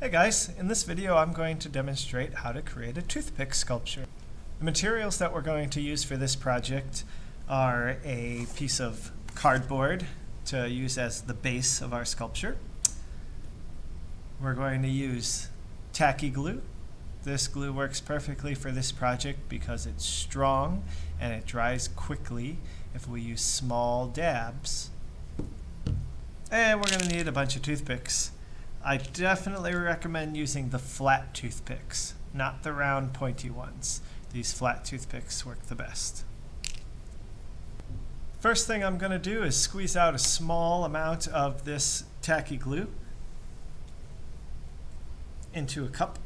Hey guys, in this video I'm going to demonstrate how to create a toothpick sculpture. The materials that we're going to use for this project are a piece of cardboard to use as the base of our sculpture. We're going to use tacky glue. This glue works perfectly for this project because it's strong and it dries quickly if we use small dabs. And we're going to need a bunch of toothpicks. I definitely recommend using the flat toothpicks, not the round pointy ones. These flat toothpicks work the best. First thing I'm going to do is squeeze out a small amount of this tacky glue into a cup.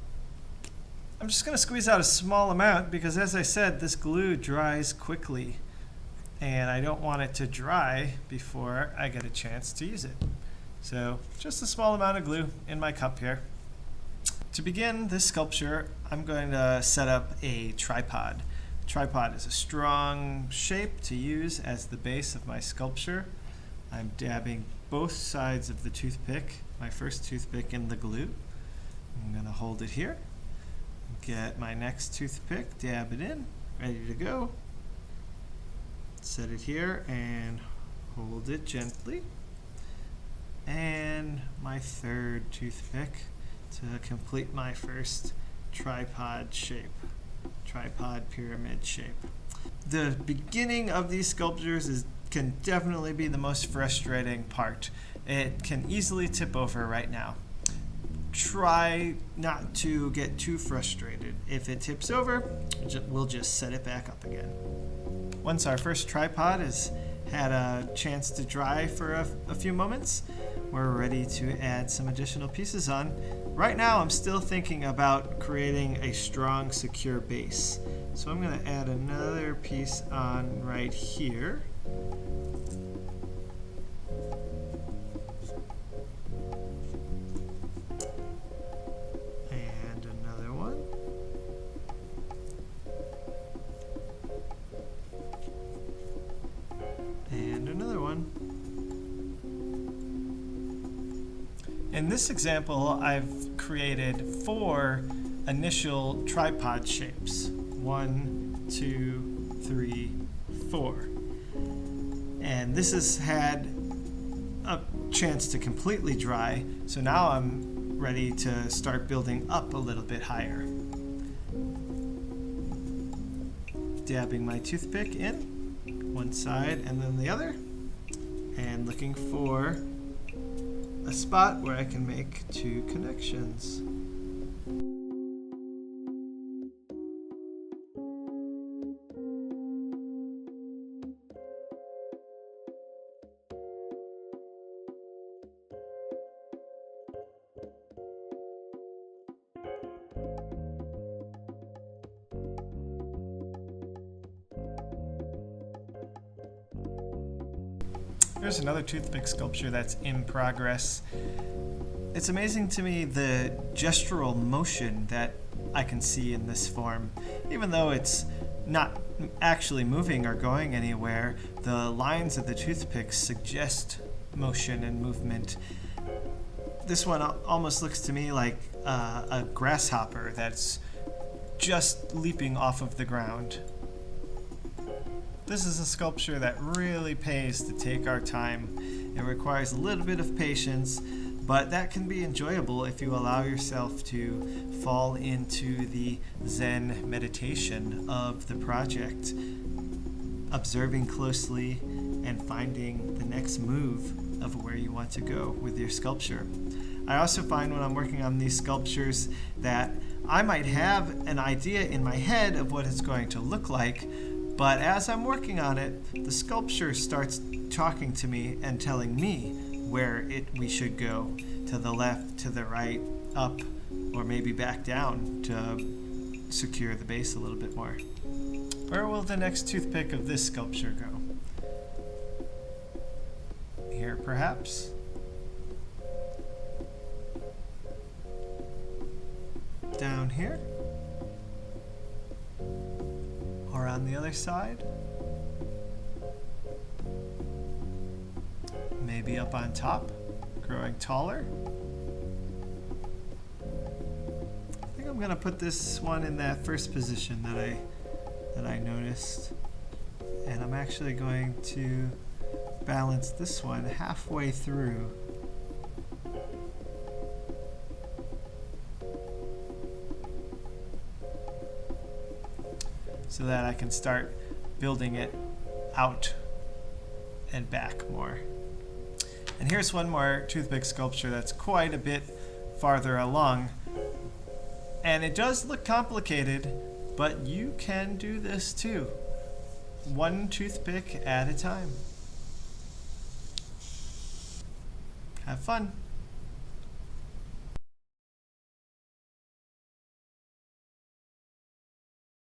I'm just going to squeeze out a small amount because, as I said, this glue dries quickly and I don't want it to dry before I get a chance to use it. So just a small amount of glue in my cup here. To begin this sculpture, I'm going to set up a tripod. A tripod is a strong shape to use as the base of my sculpture. I'm dabbing both sides of the toothpick, my first toothpick, in the glue. I'm going to hold it here, get my next toothpick, dab it in, ready to go. Set it here and hold it gently. And my third toothpick to complete my first tripod shape, tripod pyramid shape. The beginning of these sculptures can definitely be the most frustrating part. It can easily tip over right now. Try not to get too frustrated. If it tips over, we'll just set it back up again. Once our first tripod has had a chance to dry for a few moments, we're ready to add some additional pieces on. Right now I'm still thinking about creating a strong, secure base. So I'm going to add another piece on right here. And another one. And another one. In this example, I've created 4 initial tripod shapes. 1, 2, 3, 4. And this has had a chance to completely dry, so now I'm ready to start building up a little bit higher. Dabbing my toothpick in, one side and then the other, and looking for a spot where I can make 2 connections. Here's another toothpick sculpture that's in progress. It's amazing to me the gestural motion that I can see in this form. Even though it's not actually moving or going anywhere, the lines of the toothpicks suggest motion and movement. This one almost looks to me like a grasshopper that's just leaping off of the ground. This is a sculpture that really pays to take our time. It requires a little bit of patience, but that can be enjoyable if you allow yourself to fall into the Zen meditation of the project, observing closely and finding the next move of where you want to go with your sculpture. I also find when I'm working on these sculptures that I might have an idea in my head of what it's going to look like, but as I'm working on it, the sculpture starts talking to me and telling me where we should go, to the left, to the right, up, or maybe back down to secure the base a little bit more. Where will the next toothpick of this sculpture go? Here, perhaps? Down here? Or on the other side? Maybe up on top, growing taller? I'm gonna put this one in that first position that I noticed. And I'm actually going to balance this one halfway through. So that I can start building it out and back more. And here's one more toothpick sculpture that's quite a bit farther along. And it does look complicated, but you can do this too. One toothpick at a time. Have fun.